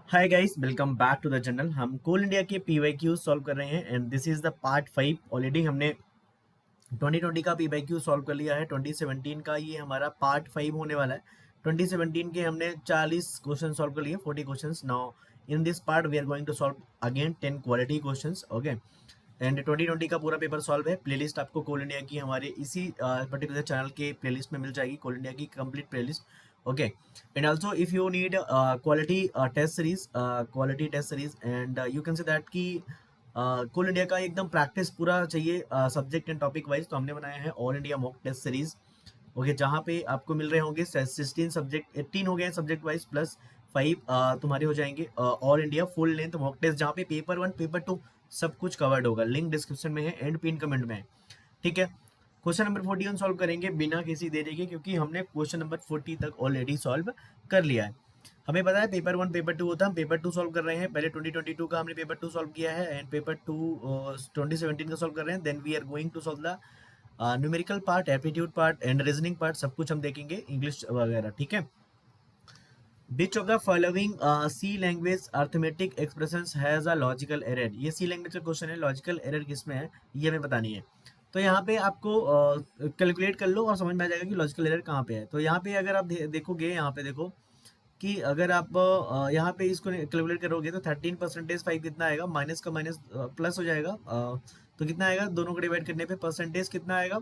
Hi guys, welcome back to the channel. हम Coal India के PYQ solve कर रहे हैं and this is the part 5। Already हमने 2020 का पीवाईक्यू सॉल्व कर लिया है। 2017 का ये हमारा पार्ट 5 होने वाला है। 2017 के हमने 40 क्वेश्चन सॉल्व कर लिए, 40 questions. Now in this part we are going to solve again 10 quality questions. Okay, and 2020 का पूरा पेपर सॉल्व है। प्लेलिस्ट आपको कोल इंडिया की हमारे इसी पर्टिकुलर चैनल के प्लेलिस्ट में मिल जाएगी, कोल इंडिया की complete playlist. Okay, and also if you need quality test series and you can say that कि कोल इंडिया का एकदम प्रैक्टिस पूरा चाहिए सब्जेक्ट एंड टॉपिक वाइज, तो हमने बनाया है All India mock test series. Okay, जहाँ पे आपको मिल रहे होंगे 16 सब्जेक्ट, 18 हो गए सब्जेक्ट वाइज प्लस 5 तुम्हारे हो जाएंगे All India full length mock test, जहाँ पे पेपर 1 पेपर 2 सब कुछ कवर्ड होगा। लिंक डिस्क्रिप्शन में है एंड पिन कमेंट में है। ठीक है, क्वेश्चन नंबर 41 सॉल्व करेंगे बिना किसी देरी के, क्योंकि हमने क्वेश्चन नंबर 40 तक ऑलरेडी सॉल्व कर लिया है। हमें पता है पेपर 1 पेपर 2 होता है, हम पेपर 2 सॉल्व कर रहे हैं। पहले 2022 का हमने पेपर 2 सॉल्व किया है एंड पेपर 2 2017 का सॉल्व कर रहे हैं। Then we are going to solve the numerical part, aptitude part and reasoning part, सब कुछ हम देखेंगे, इंग्लिश वगैरह। ठीक है, Which of the following C language arithmetic expressions has a logical error? ये C language का क्वेश्चन है। लॉजिकल एरर किसमें है ये हमें बतानी है। तो यहाँ पे आपको कैलकुलेट कर लो और समझ में आ जाएगा कि लॉजिकल एरर कहाँ पे है। तो यहाँ पे अगर आप देखोगे, यहाँ पे देखो कि अगर आप यहाँ पे इसको कैलकुलेट करोगे तो 13% 5 कितना आएगा, माइनस का माइनस प्लस हो जाएगा। तो कितना आएगा, दोनों को डिवाइड करने पे परसेंटेज कितना आएगा,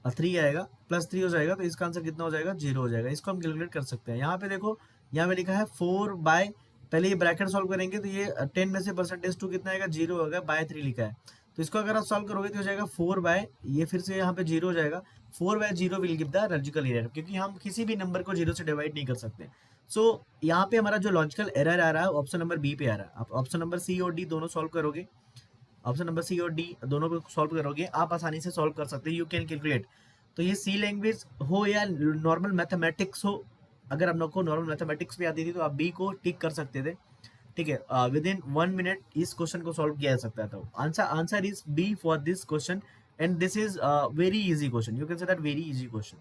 3 आएगा, +3 हो जाएगा। तो इसका आंसर कितना हो जाएगा, 0 हो जाएगा। इसको हम कैलकुलेट कर सकते हैं। यहाँ पे देखो, यहाँ पे लिखा है 4/, पहले ये ब्रैकेट सॉल्व करेंगे तो ये 10 में से %2 कितना आएगा, 0 होगा, बाय 3 लिखा है। तो इसको अगर आप सॉल्व करोगे तो हो जाएगा 4/, ये फिर से यहाँ पे 0 हो जाएगा। 4/0 will give the logical error, क्योंकि हम किसी भी नंबर को 0 से डिवाइड नहीं कर सकते। सो यहाँ पे हमारा जो लॉजिकल एरर आ रहा है ऑप्शन नंबर बी पे आ रहा है। आप ऑप्शन नंबर सी और डी दोनों सॉल्व करोगे, ऑप्शन नंबर सी और डी दोनों को सॉल्व करोगे, आप आसानी से सॉल्व कर सकते हैं। You can calculate. तो ये सी लैंग्वेज हो या नॉर्मल मैथमेटिक्स हो, अगर आप लोग को नॉर्मल मैथमेटिक्स भी आती थी तो आप बी को टिक कर सकते थे। ठीक है, विद इन 1 मिनट इस क्वेश्चन को सॉल्व किया जा सकता था। Answer is B for this question and this is very easy question. You can say that very easy question,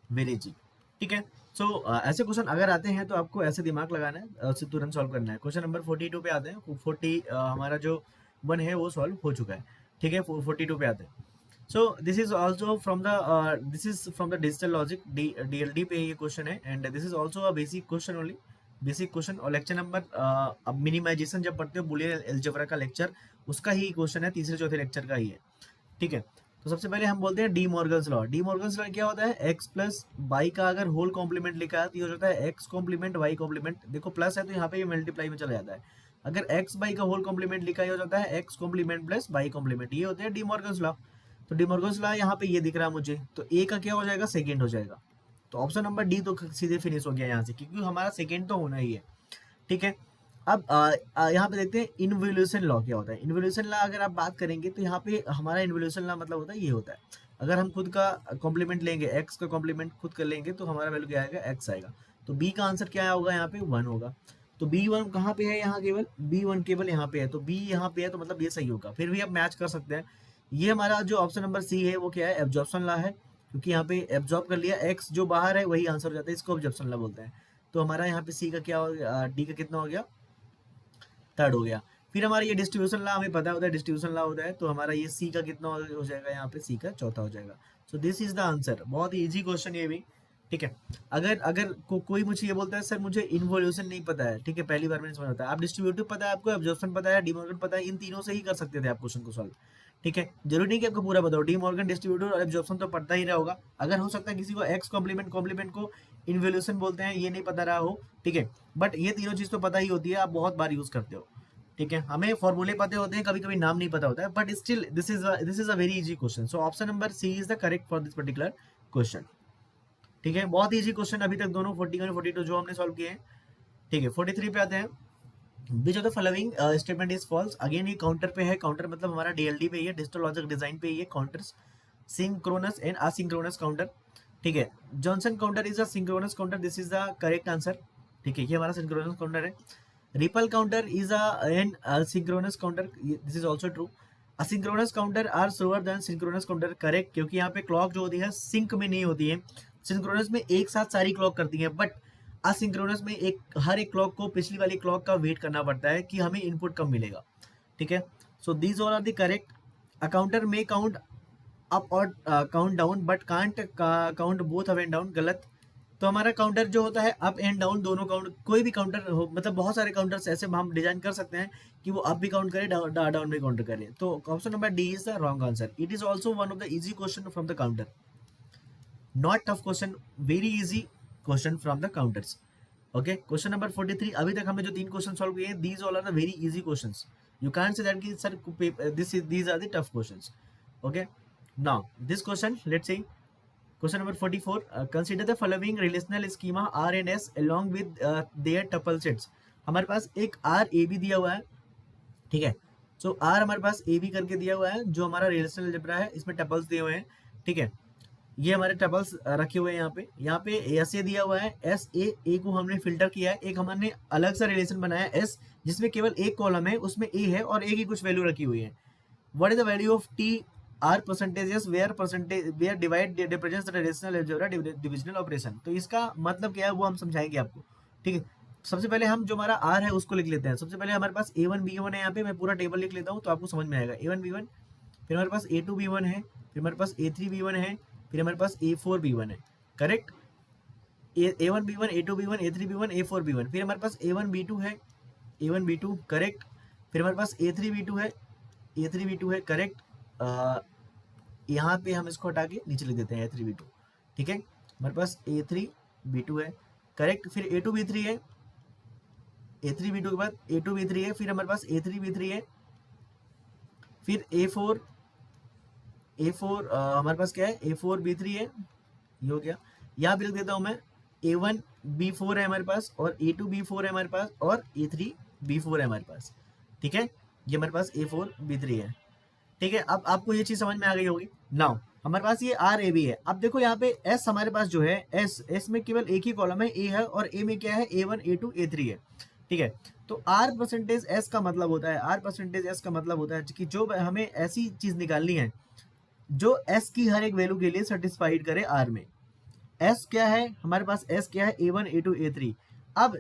very easy. ठीक है, सो ऐसे क्वेश्चन अगर आते हैं तो आपको ऐसे दिमाग लगाना है, उससे तुरंत सॉल्व करना है। क्वेश्चन नंबर 42 पे आते हैं। 40 हमारा जो 1 है वो सॉल्व हो चुका है। ठीक है, 42 पे आते हैं। So this is also from the digital logic, DLD पे ये क्वेश्चन है and this is also a basic question only, basic question. और लेक्चर नंबर अब मिनिमाइजेशन जब पढ़ते हो बुलियन अलजेब्रा का लेक्चर, उसका ही क्वेश्चन है, तीसरे चौथे लेक्चर का ही है। ठीक है, तो सबसे पहले हम बोलते हैं De Morgan's law. D Morgan's law क्या होता है, एक्स प्लस वाई का अगर होल कॉम्प्लीमेंट लिखा है तो ये हो जाता है एक्स कॉम्प्लीमेंट वाई कॉम्प्लीमेंट। देखो प्लस है तो यहाँ पे ये मल्टीप्लाई में चला जाता है। अगर एक्स बाई का होल कॉम्प्लीमेंट लिखा है हो जाता है X complement plus Y complement. ये होते हैं डी मॉर्गन्स लॉ। तो डी मॉर्गन्स लॉ यहाँ पे ये दिख रहा है मुझे, तो ए का क्या हो जाएगा, सेकेंड हो जाएगा। तो ऑप्शन नंबर डी तो सीधे फिनिश हो गया यहाँ से, क्योंकि हमारा सेकेंड तो होना ही है। ठीक है, अब यहाँ पे देखते हैं इन्वोल्यूशन लॉ क्या होता है। इन्वोल्यूशन लॉ अगर आप बात करेंगे तो यहाँ पे हमारा इन्वोल्यूशन लॉ मतलब होता है, ये होता है अगर हम खुद का कॉम्प्लीमेंट लेंगे, एक्स का कॉम्प्लीमेंट खुद कर लेंगे तो हमारा वैल्यू क्या आएगा, एक्स आएगा। तो बी का आंसर क्या होगा, यहाँ पे 1 होगा। तो B1 कहाँ पे है, यहाँ केवल B1 केवल यहाँ पे है, तो B यहाँ पे है तो मतलब ये सही होगा। फिर भी आप मैच कर सकते हैं। ये हमारा जो ऑप्शन नंबर सी है वो क्या है, एब्जॉर्प्शन लॉ है, क्योंकि यहाँ पे एब्जॉर्ब कर लिया, एक्स जो बाहर है वही आंसर हो जाता है, इसको एब्जॉर्प्शन लॉ बोलते हैं। तो हमारा यहाँ पे सी का क्या हो गया, डी का कितना हो गया, थर्ड हो गया। फिर हमारा ये डिस्ट्रीब्यूशन लॉ हमें पता होता है, डिस्ट्रीब्यूशन लॉ होता है, तो हमारा ये सी का कितना हो जाएगा, यहाँ पे सी का चौथा हो जाएगा। So this is the answer. बहुत ही इजी क्वेश्चन ये भी। ठीक है, अगर अगर कोई मुझे ये बोलता है सर मुझे इन्वोल्यूशन नहीं पता है, ठीक है, पहली बार मैंने समझ आता है, आप डिस्ट्रीब्यूटिव पता है, आपको एब्जॉर्प्शन पता है, डीमॉर्गन पता है, इन तीनों से ही कर सकते थे आप क्वेश्चन को सॉल्व। ठीक है, जरूरी नहीं कि आपको पूरा बताओ, डीमॉर्गन, डिस्ट्रीब्यूटिव और एब्जॉर्प्शन तो पता ही रहा होगा। अगर हो सकता है किसी को एक्स कॉम्प्लीमेंट कॉम्प्लीमेंट को इन्वोल्यूशन बोलते हैं, ये नहीं पता रहा हो। ठीक है, बट ये तीनों चीज तो पता ही होती है, आप बहुत बार यूज करते हो। ठीक है, हमें फॉर्मूले पता होते हैं, कभी कभी नाम नहीं पता होता है, but still this is a very easy question. So option number C is the correct for this particular question. ठीक है, बहुत इजी क्वेश्चन अभी तक दोनों 41 और 42 जो हमने सॉल्व किए हैं। ठीक है, 43 पे आते हैं। Which of the following statement is false. Again ये काउंटर पे है, काउंटर मतलब हमारा DLD पे ही है, डिजिटल लॉजिक डिजाइन पे ही है, counters synchronous and asynchronous counter. ठीक है, Johnson counter is a synchronous counter, this is the correct answer. ठीक है, ये हमारा सिंक्रोनस काउंटर है। Ripple counter is an synchronous counter, this is also true. Asynchronous counter are slower than synchronous counter, correct, क्योंकि यहाँ पे clock जो होती है सिंक में नहीं होती है। सिंक्रोनस में एक साथ सारी क्लॉक करती है, बट असिंक्रोनस में हर एक क्लॉक को पिछली वाली क्लॉक का वेट करना पड़ता है कि हमें इनपुट कब मिलेगा, ठीक है। So these all are the correct. A counter में काउंट अप और count down but can't count both up and down, गलत। तो हमारा काउंटर जो होता है अप एंड डाउन दोनों काउंट, कोई भी काउंटर हो, मतलब बहुत सारे काउंटर्स ऐसे हम डिजाइन कर सकते हैं कि वो अप भी काउंट करे, डाउन भी काउंट करे। तो option number D is the wrong answer. It is also one of the easy question from the counter, not tough question, very easy question from the counters. Okay, question number 43। अभी तक हमें जो 3 question solve किए हैं, these all are the very easy questions. You can't say that कि sir these are the tough questions. Okay, now this question, let's see question number 44। Consider the following relational schema R and S along with their tuple sets. हमारे पास एक R A B दिया हुआ है, ठीक है। सो are हमारे पास A B करके दिया हुआ है, जो हमारा रिलेशनल अलजेब्रा है, इसमें टपल्स दिए हुए हैं, ठीक है। ये हमारे टपल्स रखे हुए हैं यहाँ पे एस ए दिया हुआ है। एस ए को हमने फिल्टर किया है, एक हमने अलग सा रिलेशन बनाया एस, जिसमें केवल एक कॉलम है, उसमें ए है और ए की कुछ वैल्यू रखी हुई है। What is the value of T R percentages where divide represents the relational algebra divisional operation. तो इसका मतलब क्या है वो हम समझाएंगे आपको, ठीक है। सबसे पहले हम जो हमारा आर है उसको लिख लेते हैं। सबसे पहले हमारे पास A1 B1 है, यहाँ पे मैं पूरा टेबल लिख लेता हूँ तो आपको समझ में आएगा। A1 B1, फिर हमारे पास A2 B1 है, फिर हमारे पास A3 B1 है, फिर हमारे पास A4 B1 है, correct. A1 B1, A2 B1, A3 B1, A4 B1, फिर हमारे पास A1 B2 है, A1 B2, करेक्ट। फिर हमारे पास A3 B2 है, A3 B2 है, करेक्ट। यहाँ पे हम इसको हटा के नीचे लिख देते हैं A3 B2, ठीक है। हमारे पास A3 B2 है, करेक्ट। फिर A2 B3 है, A3 B2 के बाद A2 B3 है, फिर हमारे पास A3 B3 है, फिर A4 हमारे पास क्या है, A4 B3 है, ये हो गया। यहाँ पे लिख देता हूँ मैं A1 B4 है हमारे पास, और A2 B4 है हमारे पास, और A3 B4 है हमारे पास, ठीक है। ये हमारे पास A4 B3 है, ठीक है। अब आपको ये चीज समझ में आ गई होगी। नाउ हमारे पास ये आर ए बी है। अब देखो यहाँ पे एस हमारे पास जो है, एस में केवल एक ही कॉलम है, ए है, और ए में क्या है, A1 A2 A3 है, ठीक है। तो आर परसेंटेज एस का मतलब होता है, आर परसेंटेज एस का मतलब होता है कि जो हमें ऐसी चीज निकालनी है जो एस की हर एक वैल्यू के लिए सेटिस्फाइड करे आर में। एस क्या है हमारे पास, एस क्या है, A1 A2 A3। अब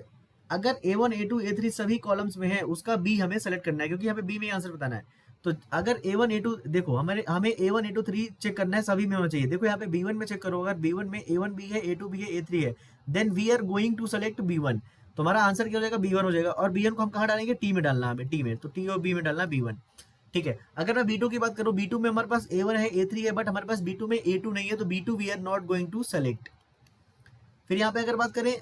अगर A1 A2 A3 सभी कॉलम्स में है, उसका बी हमें सेलेक्ट करना है, क्योंकि हमें बी में आंसर बताना है। तो अगर A1 A2, देखो हमें A1 A2 3 चेक करना है, सभी में होना चाहिए। देखो यहाँ पे B1 में चेक करो, अगर B1 में A1 B है, A2 B है, A3 है, then we are going to select B1। तो हमारा आंसर क्या हो जाएगा, B1 हो जाएगा। और B1 को हम कहाँ डालेंगे, टी में डालना है हमें, टी में, तो टी और बी में डालना B1, ठीक है। अगर मैं B2 की बात करूँ, B2 में हमारे पास A1 है, A3 है, बट हमारे पास B2 में A2 नहीं है, तो B2 we are not going to select. फिर यहाँ पे अगर बात करें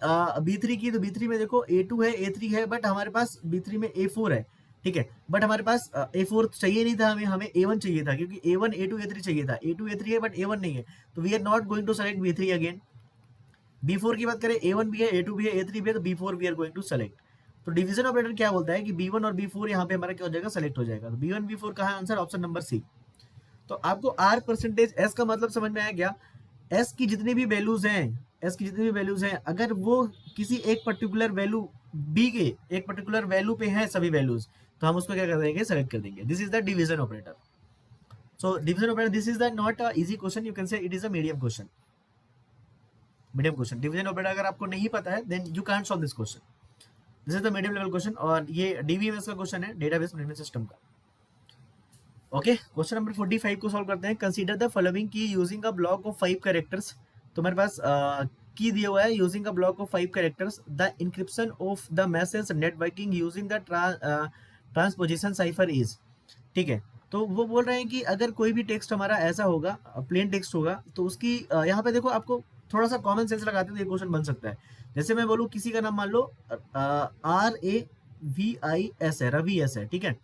B3 की, तो B3 में देखो A2 है, A3 है, बट हमारे पास B3 में A4 है, ठीक है। बट हमारे पास A4 चाहिए नहीं था, हमें A1 चाहिए था, क्योंकि A1 A2 A3 चाहिए था। A2 A3 है बट A1 नहीं है, तो we are not going to select B3 again. B4 की बात करें, A1 भी है, A2 भी है, A3 भी है, तो B4 we are going to select. तो डिवीजन ऑपरेटर क्या बोलता है कि B1 और B4 यहाँ पे हमारा क्या हो जाएगा, सेलेक्ट हो जाएगा। तो B1 B4 का है आंसर, ऑप्शन नंबर सी। तो आपको आर परसेंटेज एस का मतलब समझ में आया क्या। एस की जितनी भी वैल्यूज हैं, एस की जितनी भी वैल्यूज हैं, अगर वो किसी एक पर्टिकुलर वैल्यू बी के एक पर्टिकुलर वैल्यू पे हैं सभी वैल्यूज, तो हम उसको क्या कर देंगे, सेलेक्ट कर देंगे। This is the division operator. So division operator, this is the not a easy question, you can say it is a medium question. Medium question, division operator अगर आपको नहीं पता है, then you can solve this question. This is the medium level question, और ये DBMS का question है, database management system का। ओके, क्वेश्चन नंबर 45 को सॉल्व करते हैं। कंसीडर द फॉलोइंग की using a block of 5 characters. तो हमारे पास की दिया हुआ है, using a block of 5 characters the encryption of the message networking using the transposition cipher is, ठीक है। तो वो बोल रहे हैं कि अगर कोई भी टेक्स्ट हमारा ऐसा होगा, प्लेन टेक्स्ट होगा, तो उसकी यहाँ पे देखो आपको थोड़ा सा कॉमन सेंस लगाते हैं तो ये क्वेश्चन बन सकता है। जैसे मैं बोलूँ किसी का नाम मान लो RAVIS है, रवि एस है, ठीक है।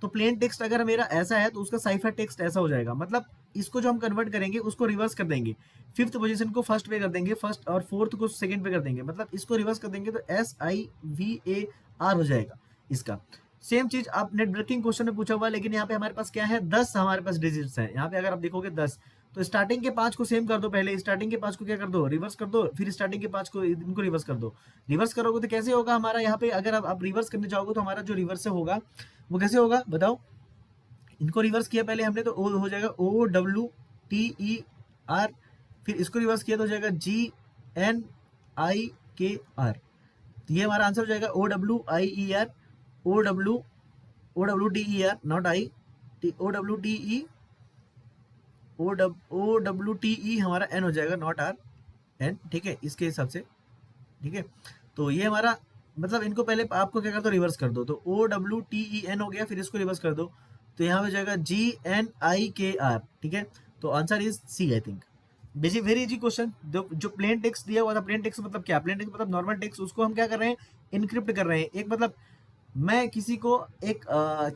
तो प्लेन टेक्स्ट अगर मेरा ऐसा है, तो उसका साइफर टेक्स्ट ऐसा हो जाएगा। मतलब इसको जो हम कन्वर्ट करेंगे उसको रिवर्स कर देंगे, फिफ्थ पोजीशन को फर्स्ट पे कर देंगे, फर्स्ट और फोर्थ को सेकंड पे कर देंगे, मतलब इसको रिवर्स कर देंगे तो SIVAR हो जाएगा इसका। सेम चीज आप नेटवर्किंग क्वेश्चन में पूछा हुआ है, लेकिन यहाँ पे हमारे पास क्या है, 10 हमारे पास डिजिट्स हैं। यहाँ पे अगर आप देखोगे 10, तो स्टार्टिंग के 5 को सेम कर दो, पहले स्टार्टिंग के 5 को क्या कर दो, रिवर्स कर दो, फिर स्टार्टिंग के 5 को इनको रिवर्स कर दो। रिवर्स करोगे तो कैसे होगा हमारा, यहाँ पे अगर आप रिवर्स करने जाओगे तो हमारा जो रिवर्स से होगा वो कैसे होगा बताओ। इनको रिवर्स किया पहले हमने, तो ओ हो जाएगा OWTER, फिर इसको रिवर्स किया तो हो जाएगा GNIR, KR। तो ये हमारा आंसर हो जाएगा OWIER, OWTER, not I, OWTE हमारा N हो जाएगा, नॉट R, N, ठीक है, इसके हिसाब से, ठीक है। तो ये हमारा मतलब इनको पहले आपको क्या कर दो, रिवर्स कर दो, तो OWTEN हो गया, फिर इसको रिवर्स कर दो, तो यहाँ पे जाएगा GNIKR, ठीक है। तो answer is C, I think. Basic very easy question. जो प्लेन टेक्स्ट दिया हुआ था, प्लेन टेक्स्ट मतलब क्या, प्लेन टेक्स्ट मतलब नॉर्मल टेक्स्ट, उसको हम क्या कर रहे हैं, इनक्रिप्ट कर रहे हैं। एक मतलब मैं किसी को एक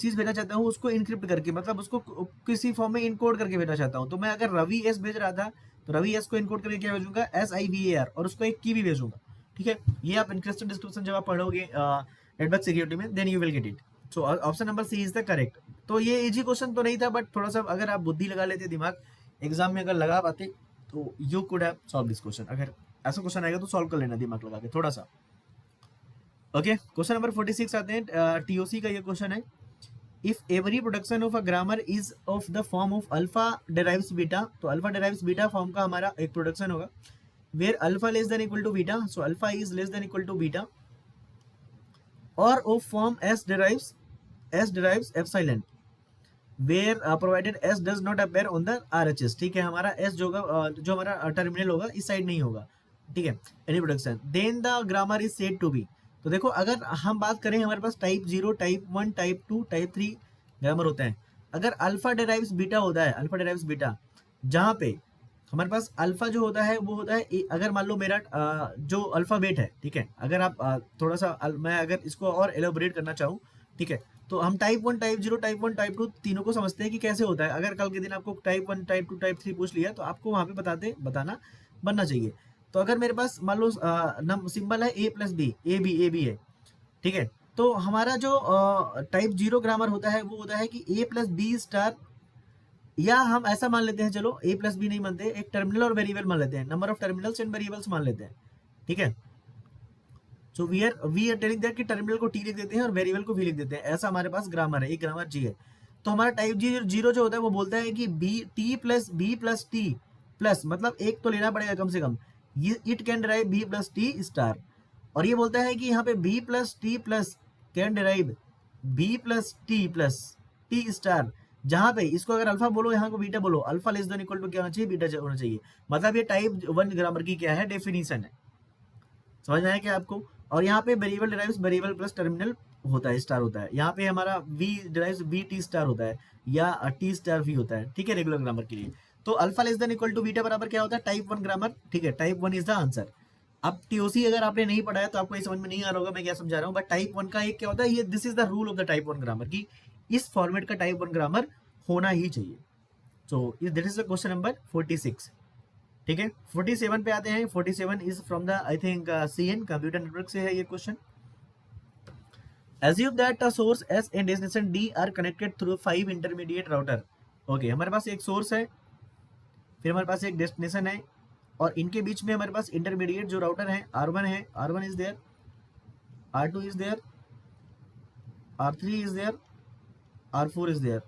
चीज भेजना चाहता हूँ, उसको इनक्रिप्ट करके, मतलब उसको किसी फॉर्म में इनकोड करके भेजना चाहता हूँ। तो मैं अगर रवि एस भेज रहा था, तो रवि एस को इनकोड करके क्या भेजूंगा, SIVAR, और उसको एक की भी भेजूंगा, ठीक है। ये आप इंटरेस्टिंग डिस्क्रिप्शन जब आप पढ़ोगे नेटवर्क सिक्योरिटी में, then you will get it. So option number C is the correct. तो ये इजी क्वेश्चन तो नहीं था, बट थोड़ा सा अगर आप बुद्धि लगा लेते, दिमाग एग्जाम में अगर लगा पाते, तो you could have solve this question. अगर ऐसा क्वेश्चन आएगा तो सॉल्व कर लेना दिमाग लगा के थोड़ा सा। ओके, क्वेश्चन नंबर 46 आते हैं, TOC का ये क्वेश्चन है। If every production of a grammar is of the form of alpha derives beta, तो अल्फा डेराइव्स बीटा फॉर्म का हमारा एक प्रोडक्शन होगा, where alpha less than equal to beta, so alpha is less than equal to beta, और of form S derives epsilon, where provided S does not appear on the RHS, ठीक है। हमारा S जो होगा, जो हमारा terminal होगा, इस साइड नहीं होगा, ठीक है, any production, then the grammar is said to be. तो देखो, अगर हम बात करें, हमारे पास type 0, type 1, type 2, type 3 grammar होते हैं। अगर अल्फा डेराइव्स बीटा होता है, अल्फा डेराइव्स बीटा, जहाँ पे हमारे पास अल्फा जो होता है वो होता है अगर मान लो मेरा जो अल्फाबेट है, ठीक है, अगर आप थोड़ा सा मैं अगर इसको और एलोबरेट करना चाहूँ, ठीक है, तो हम टाइप 1, टाइप 0, टाइप 1, टाइप 2 तीनों को समझते हैं कि कैसे होता है। अगर कल के दिन आपको टाइप 1, टाइप 2, टाइप 3 पूछ लिया, तो आपको वहाँ पे बताना बनना चाहिए। तो अगर मेरे पास मान लो सिंबल है A+B, ए बी है, ठीक है, तो हमारा जो टाइप 0 ग्रामर होता है वो होता है कि A+B स्टार, या हम ऐसा मान लेते हैं, चलो A+B नहीं मानते, एक टर्मिनल और वेरिएबल मान लेते हैं, number of terminals and variables मान लेते हैं, ठीक है। So we are telling that कि टर्मिनल को T लिख देते हैं और वेरिएबल को V लिख देते हैं, ऐसा हमारे पास ग्रामर है, एक ग्रामर G है। तो हमारा टाइप जीरो जो होता है वो बोलता है कि T+B+T प्लस, मतलब एक तो लेना पड़ेगा कम से कम, ये it can derive B+T star, और ये बोलता है कि यहाँ पे B+T plus can derive B+T+T star, जहां पे इसको अगर अल्फा बोलो, यहाँ को बीटा बोलो, alpha less than equal to क्या होना चाहिए, बीटा होना चाहिए। मतलब ये टाइप 1 ग्रामर की क्या है, डेफिनेशन है। समझ में आया क्या आपको? और यहाँ पे variable derives variable plus terminal होता है, स्टार होता है। यहाँ पे हमारा V डिराइव्स VT स्टार होता है, या T स्टार V होता है, ठीक है, रेगुलर ग्रामर के लिए। तो alpha less than equal to beta बराबर क्या होता है, टाइप 1 ग्रामर, ठीक है, टाइप 1 इज द आंसर। अब TOC अगर आपने नहीं पढ़ा है तो आपको ये समझ में नहीं आ रहा होगा मैं क्या समझा रहा हूँ, बट टाइप 1 का एक क्या होता है, ये this is the rule of the type 1 grammar की इस फॉर्मेट का टाइप 1 ग्रामर होना ही चाहिए। So this is the question number 46, ठीक है। 47 पे आते हैं। 47 is from the I think CN computer network से है ये question. Assume that a source S and destination D are connected through 5 intermediate router। Okay, हमारे पास एक सोर्स है, फिर हमारे पास एक डेस्टिनेशन है, और इनके बीच में हमारे पास इंटरमीडिएट जो राउटर है R1 है, R1 is there, R2 is there, R3 is there, R4 is there,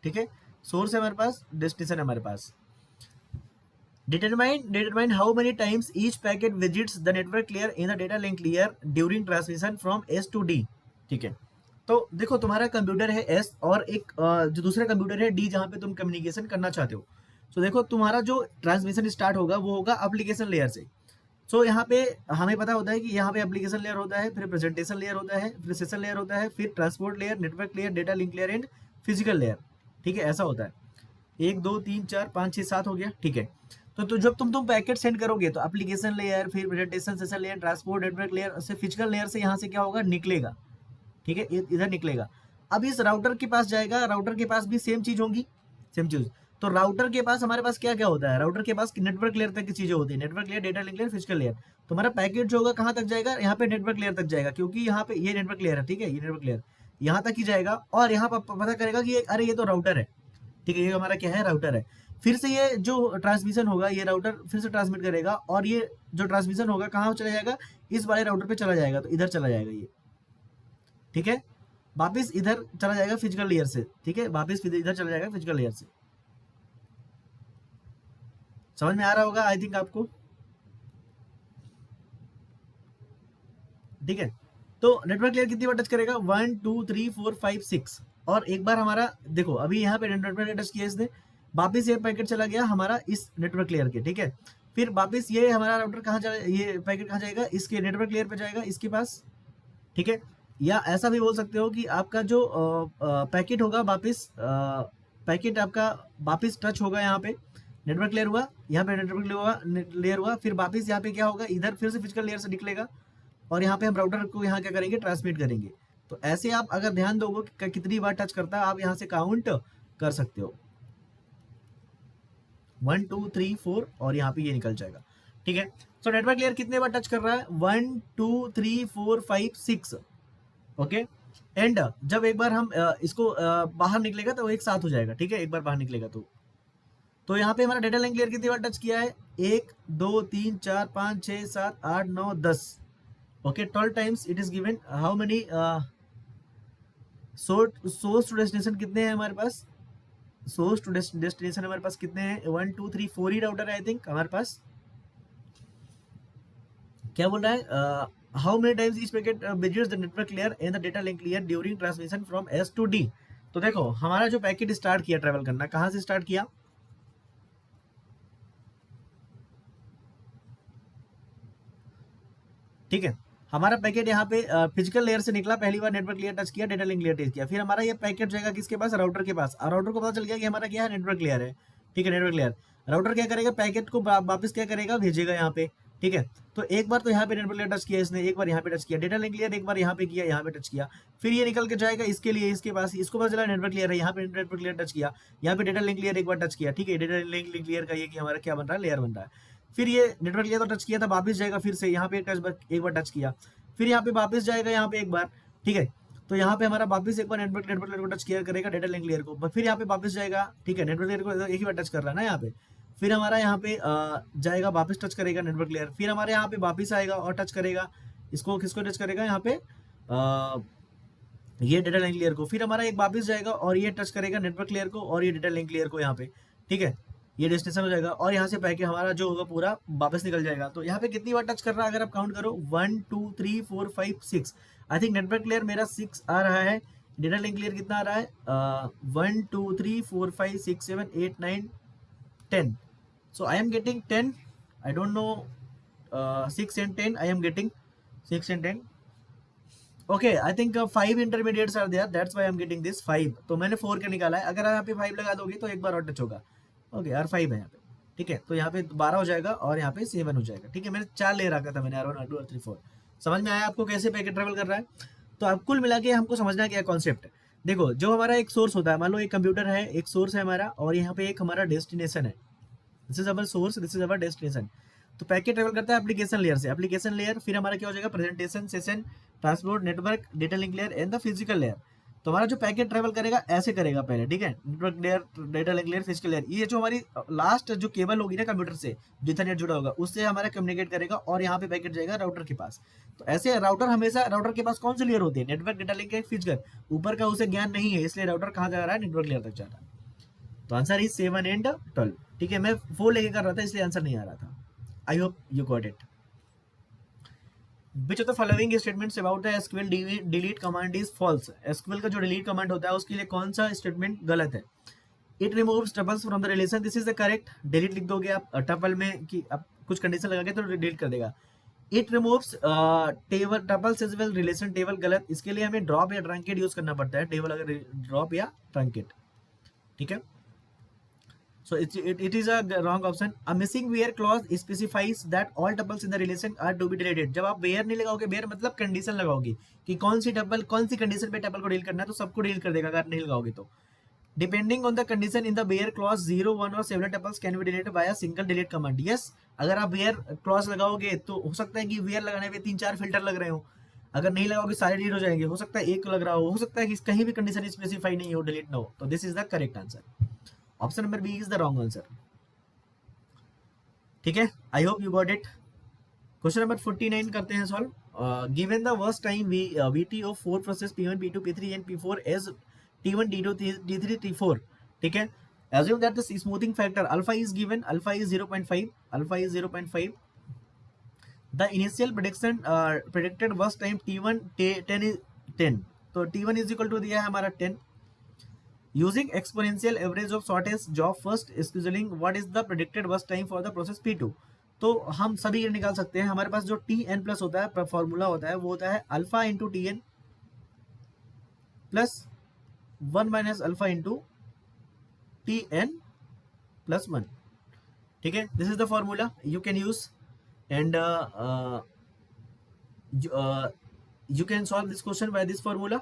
ठीक है। सोर्स है हमारे पास, डेस्टिनेशन है हमारे पास। Determine how many times each packet visits the network layer in the data link layer during transmission from S to D, ठीक है। तो देखो, तुम्हारा कंप्यूटर है S, और एक जो दूसरा कंप्यूटर है D, जहाँ पे तुम कम्युनिकेशन करना चाहते हो। तो देखो, तुम्हारा जो ट्रांसमिशन स्टार्ट होगा वो होगा एप्लीकेशन लेयर से। सो यहाँ पे हमें पता होता है कि यहाँ पे एप्लीकेशन लेयर होता है, फिर प्रेजेंटेशन लेयर होता है, फिर सेशन लेयर होता है, फिर transport layer, network layer, data link layer and physical layer, ठीक है, ऐसा होता है। 1 2 3 4 5 6 7 हो गया, ठीक है। तो जब तुम पैकेट सेंड करोगे, तो एप्लीकेशन लेयर, फिर presentation, session layer, transport, network layer से फिजिकल लेयर से यहाँ से क्या होगा, निकलेगा, ठीक है, इधर निकलेगा। अब इस राउटर के पास जाएगा, राउटर के पास भी सेम चीज होगी, सेम चीज। तो राउटर के पास हमारे पास क्या क्या होता है, राउटर के पास नेटवर्क लेयर तक की चीजें होती है, network layer, data link layer, physical layer. तो हमारा पैकेट जो होगा कहाँ तक जाएगा, यहाँ पे नेटवर्क लेयर तक जाएगा, क्योंकि यहाँ पे ये नेटवर्क लेयर है, ठीक है, ये नेटवर्क लेयर यहाँ तक ही जाएगा, और यहाँ पर पता करेगा कि अरे ये तो राउटर है, ठीक है, ये हमारा क्या है, राउटर है। फिर से ये जो ट्रांसमिशन होगा, ये राउटर फिर से ट्रांसमिट करेगा, और ये जो ट्रांसमिशन होगा कहाँ चला जाएगा, इस वाले राउटर पे चला जाएगा, तो इधर चला जाएगा ये, ठीक है, वापिस इधर चला जाएगा फिजिकल लेयर से, ठीक है, वापिस इधर चला जाएगा फिजिकल लेयर से। समझ में आ रहा होगा आई थिंक आपको? ठीक है। तो नेटवर्क लेयर कितनी बार टच करेगा, 1 2 3 4 5 6, और एक बार हमारा देखो अभी यहाँ पे नेटवर्क लेयर टच किया इसने, वापिस ये पैकेट चला गया हमारा इस नेटवर्क लेयर के, ठीक है। फिर वापिस ये हमारा राउटर कहाँ जाए, ये पैकेट कहाँ जाएगा, इसके नेटवर्क लेयर पे जाएगा, इसके पास, ठीक है। या ऐसा भी बोल सकते हो कि आपका जो पैकेट होगा वापिस, पैकेट आपका वापिस टच होगा यहाँ पे, नेटवर्क लेयर हुआ, यहाँ पे नेटवर्क लेयर हुआ, फिर वापिस यहाँ पे क्या होगा, इधर फिर से फिजिकल लेयर से निकलेगा, और यहाँ पे हम राउटर को यहाँ क्या करेंगे, ट्रांसमिट करेंगे। तो ऐसे आप अगर ध्यान दोगे कि कितनी बार टच करता है, आप यहाँ से काउंट कर सकते हो, 1 2 3 4, और यहाँ पे ये निकल जाएगा, ठीक है। सो नेटवर्क लेयर कितने बार टच कर रहा है, 1 2 3 4 5 6, ओके। एंड जब एक बार हम इसको बाहर निकलेगा तो एक साथ हो जाएगा, ठीक है, एक बार बाहर निकलेगा तो यहाँ पे हमारा डेटा लिंक लेयर कितनी बार टच किया है, 1 2 3 4 5 6 7 8 9 10, okay, 12 times it is given. How many source to destination कितने हैं हमारे पास, सोर्स टू डेस्टिनेशन हमारे पास कितने हैं, 1 2 3 4 ही राउटर है आई थिंक हमारे पास। क्या बोल रहा है, how many times each packet visits the network layer and the data link layer during transmission from S to D. तो देखो हमारा जो पैकेट स्टार्ट किया ट्रेवल करना, कहाँ से स्टार्ट किया, ठीक है। हमारा पैकेट यहाँ पे फिजिकल लेयर से निकला, पहली बार नेटवर्क लेयर टच किया, डेटा लिंक लेयर टच किया, फिर हमारा ये पैकेट जाएगा किसके पास, राउटर के पास, और राउटर को पता चल गया कि हमारा क्या है, नेटवर्क लेयर है, ठीक है, नेटवर्क लेयर। राउटर क्या करेगा, पैकेट को वापस क्या करेगा, भेजेगा यहाँ पे, ठीक है। तो एक बार तो यहाँ पे नेटवर्क लेयर टच किया इसने, एक बार यहाँ पे टच किया, डेटा लिंक लेयर एक बार यहाँ पे किया, यहाँ पे टच किया, फिर ये निकल के जाएगा इसके लिए, इसके पास, इसको पता चला नेटवर्क लेयर है, यहाँ पे नेटवर्क लेयर टच किया, यहाँ पे डेटा लिंक लेयर एक बार टच किया, ठीक है, डेटा लिंक लेयर का ये कि हमारा क्या बन रहा है, लेयर बन रहा है। फिर ये नेटवर्क लेयर तो टच किया था, वापस जाएगा फिर से यहाँ पे एक बार टच किया, फिर यहाँ पे वापस जाएगा यहाँ पे एक बार, ठीक है। तो यहाँ पे हमारा वापस एक बार नेटवर्क लेयर को टच किया करेगा, डेटा लिंक लेयर को, फिर यहाँ पे वापस जाएगा, ठीक है, नेटवर्क लेयर को एक ही बार टच कर रहा है ना यहाँ पे, फिर हमारा यहाँ पे जाएगा वापस टच करेगा नेटवर्क लेयर, फिर हमारे यहाँ पे वापस आएगा और टच करेगा इसको, किसको टच करेगा यहाँ पे, ये डेटा लिंक लेयर को, फिर हमारा एक वापस जाएगा और ये टच करेगा नेटवर्क लेयर को और ये डेटा लिंक लेयर को यहाँ पे, ठीक है, ये डेस्टिनेशन हो जाएगा, और यहाँ से पैकेट हमारा जो होगा पूरा वापस निकल जाएगा। तो यहाँ पे कितनी बार टच कर रहा है, अगर आप काउंट करो, 1 2 3 4 5 6, आई थिंक नेटवर्क लेयर मेरा 6 आ रहा है, डेटा लिंक लेयर कितना आ रहा है, 1 2 3 4 5 6 7 8 9 10, so I am getting 10, I don't know, 6 and 10, I am getting 6 and 10, okay, I think 5 intermediates are there, that's why I am getting this 5, तो मैंने 4 का निकाला है, अगर आप यहाँ पे 5 लगा दोगे तो एक बार और टच होगा, ओके यार 5 है यहाँ पे, ठीक है, तो यहाँ पे 12 हो जाएगा और यहाँ पे 7 हो जाएगा, ठीक है। मैंने 4 ले रखा था मैंने, R1 R2 R3 4, समझ में आया आपको कैसे पैकेट ट्रेवल कर रहा है। तो अब कुल मिला के हमको समझना क्या कॉन्सेप्ट है, देखो जो हमारा एक सोर्स होता है, मान लो एक कंप्यूटर है, एक सोर्स है हमारा, और यहाँ पे एक हमारा डेस्टिनेशन है, this is our source, this is our destination. तो पैकेट ट्रेवल करता है एप्लीकेशन लेयर से, एप्लीकेशन लेयर, फिर हमारा क्या हो जाएगा, presentation, session, transport, network, data link layer and the physical layer. तो हमारा जो पैकेट ट्रेवल करेगा ऐसे करेगा पहले, ठीक है, network layer, data link layer, physical layer, ये जो हमारी लास्ट जो केबल होगी ना कंप्यूटर से, जो इथरनेट जुड़ा होगा, उससे हमारा कम्युनिकेट करेगा और यहाँ पे पैकेट जाएगा राउटर के पास। तो ऐसे राउटर हमेशा, राउटर के पास कौन सी लेयर होती है, नेटवर्क, डेटा लिंक, फिजिकल, ऊपर का उसे ज्ञान नहीं है, इसलिए राउटर कहाँ जा रहा है, नेटवर्क लेयर तक जा रहा है। तो आंसर इज 7 and 12, ठीक है। मैं 4 लेके कर रहा था इसलिए आंसर नहीं आ रहा था। आई hope you got it. Which of the following statements about the SQL delete command is false? SQL का जो delete command होता है उसके लिए कौन सा स्टेटमेंट गलत है? It removes tuples from the relation, this is the correct। delete लिख दोगे आप tuple में कि आप कुछ कंडीशन लगा के तो डिलीट कर देगा। It removes table tuples as well relation table, गलत। इसके लिए हमें ड्रॉप या ट्रंकेट यूज करना पड़ता है, टेबल अगर ड्रॉप या ट्रंकेट, ठीक है। So it is a wrong option। A missing where clause specifies that all tuples in the relation are to be deleted। जब आप where नहीं लगाओगे, where मतलब कंडीशन लगाओगे कि कौन सी टपल, कौन सी कंडीशन पे टपल को डिलीट करना है, तो सबको डिलीट कर देगा अगर नहीं लगाओगे तो। Depending on the condition in the where clause 0 1 और several tuples can be deleted by a single delete command। yes, अगर आप where clause लगाओगे तो हो सकता है कि where लगाने पे 3-4 फिल्टर लग रहे हो, अगर नहीं लगाओगे सारे डिलीट हो जाएंगे, हो सकता है एक लग रहा हो सकता है कि कहीं भी कंडीशन स्पेसिफाई नहीं हो, डिलीट ना हो। तो this is the correct answer, option number B is the wrong answer, ठीक है। I hope you got it. Question number 49 करते हैं सॉल्व। Given the burst time BT of 4 process P1 P2 P3 and P4 as T1 T2 T3 T4, ठीक है। assume that the smoothing factor alpha is given, alpha is 0.5, alpha is 0.5, the initial prediction predicted worst time T1 10, तो T1 is equal to दिया है हमारा 10. Using exponential average of shortest job first scheduling, what is the predicted worst time for the process P2. तो हम सभी ये निकाल सकते हैं. हमारे पास जो Tn प्लस होता है फॉर्मूला होता है वो होता है alpha into Tn plus 1 minus alpha into Tn plus 1. ठीक है, this is the formula you can use and you can solve this question by this formula.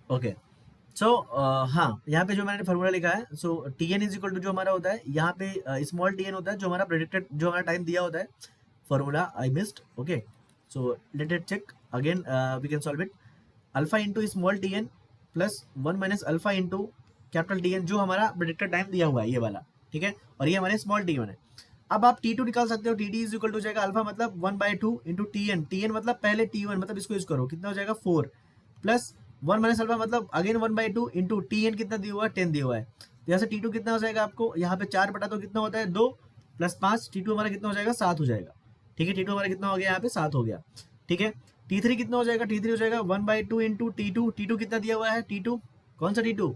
Okay so हाँ, यहाँ पे जो मैंने फॉर्मूला लिखा है, सो Tn इज इक्वल टू जो हमारा होता है यहाँ पे स्मॉल Tn होता है जो हमारा प्रेडिक्टेड, जो हमारा टाइम दिया होता है. Formula I missed. Okay, so let it check again, we can solve it. Alpha into small Tn plus 1 minus alpha into capital Tn, जो हमारा प्रेडिक्टेड टाइम दिया हुआ है ये वाला. ठीक है, और ये हमारे स्मॉल T1 है. अब आप T2 निकाल सकते हो. Tt इज इक्वल टू जाएगा अल्फा मतलब 1/2 इंटू Tn मतलब पहले T1 मतलब इसको यूज करो, कितना हो जाएगा 4 प्लस 1 माइनस अल्फा मतलब अगेन 1/2 इंटू Tn कितना दिया हुआ है 10 दिया हुआ है. तो यहाँ से T2 कितना हो जाएगा आपको, यहाँ पे 4 बटा तो कितना होता है 2 प्लस 5, T2 हमारा कितना हो जाएगा 7 हो जाएगा. ठीक है, T2 हमारा कितना हो गया यहाँ पे 7 हो गया. ठीक है, T3 कितना हो जाएगा, T3 हो जाएगा 1/2 इंटू T2. T2 कितना दिया हुआ है, T2 कौन सा T2,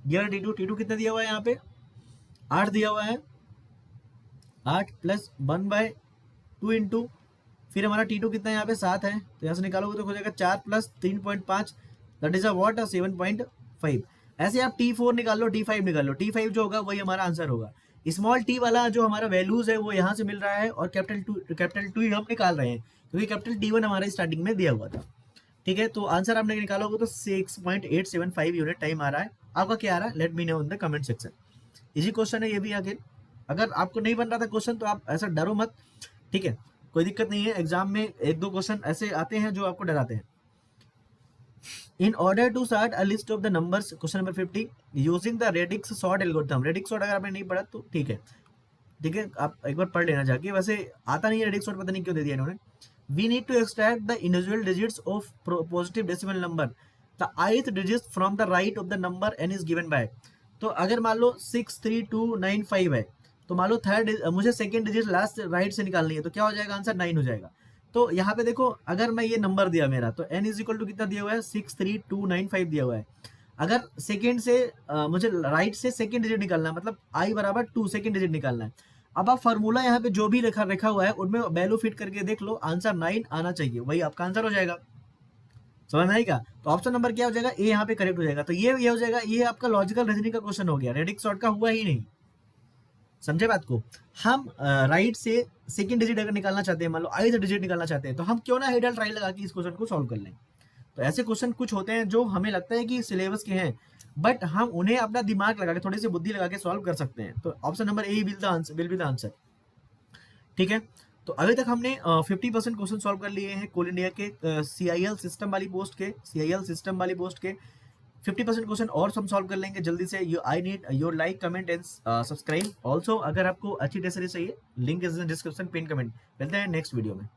ये T2 कितना दिया हुआ है यहाँ पे 8 दिया हुआ है. 8 प्लस 1/2 इंटू फिर हमारा T2 कितना यहाँ पे 7 है, तो यहाँ से निकालोगे तो हो जाएगा 4 plus 3.5 that is a what 7.5. ऐसे आप T4 निकाल लो, T5 निकाल लो. T5 जो होगा वही हमारा आंसर होगा. स्मॉल टी वाला जो हमारा वैल्यूज है वो यहाँ से मिल रहा है और कैपिटल टू हम निकाल रहे हैं क्योंकि कैपिटल T1 हमारा स्टार्टिंग में दिया हुआ था. ठीक है, तो आंसर आपने निकालोगे तो 6.875 यूनिट टाइम आ रहा है. आपका क्या आ रहा है, let me know in the comment section. Easy question है ये भी. अगेन अगर आपको नहीं बन रहा था क्वेश्चन तो आप ऐसा डरो मत. ठीक है, कोई दिक्कत नहीं है. एग्जाम में 1-2 क्वेश्चन ऐसे आते हैं जो आपको डराते हैं. In order to sort a list of the numbers, question number 50, using the radix sort algorithm. Radix sort अगर आपने नहीं पढ़ा तो ठीक है, ठीक है, आप एक बार पढ़ लेना जाके. वैसे आता नहीं है रेडिक्स सॉर्ट, पता नहीं क्यों दे दिया इन्होंने. We need to extract the individual digits of positive decimal number, the ith digit from the right of the number n is given by. तो अगर मान लो 63295 है, तो मान लो थर्ड मुझे सेकेंड डिजिट लास्ट राइट से निकालनी है, तो क्या हो जाएगा आंसर 9 हो जाएगा. तो यहाँ पे देखो, अगर मैं ये नंबर दिया मेरा, तो n इज इक्वल टू कितना दिया हुआ है 63295 दिया हुआ है. अगर सेकेंड से मुझे राइट से सेकेंड डिजिट निकालना है, मतलब i बराबर 2 सेकेंड डिजिट निकालना है. अब आप फार्मूला यहाँ पे जो भी रखा हुआ है उनमें वैल्यू फिट करके देख लो, आंसर 9 आना चाहिए, वही आपका आंसर हो जाएगा. समझ में आएगा. तो ऑप्शन नंबर क्या हो जाएगा, ए यहाँ पे करेक्ट हो जाएगा. तो ये हो जाएगा, ये आपका लॉजिकल रीजनिंग का क्वेश्चन हो गया, रेडिक्स सॉर्ट का हुआ ही नहीं. समझे बात को. हम राइट से सेकंड डिजिट अगर निकालना चाहते हैं, मान लो ith डिजिट निकालना चाहते हैं, तो हम क्यों ना हेडल ट्राई लगा के इस क्वेश्चन को सॉल्व कर लें. तो ऐसे क्वेश्चन कुछ होते हैं जो हमें लगता है कि सिलेबस के हैं, बट हम उन्हें अपना दिमाग लगा के, थोड़ी सी बुद्धि लगा के सॉल्व कर सकते हैं. तो option number A will be the answer. ठीक है, तो अभी तक हमने 50% क्वेश्चन सॉल्व कर लिए हैं कोल इंडिया के CIL सिस्टम वाली पोस्ट के. 50% क्वेश्चन और हम सॉल्व कर लेंगे जल्दी से. I need your like, comment and subscribe. Also अगर आपको अच्छी टेस्ट सीरीज चाहिए, link is in description, pin comment. मिलते हैं नेक्स्ट वीडियो में.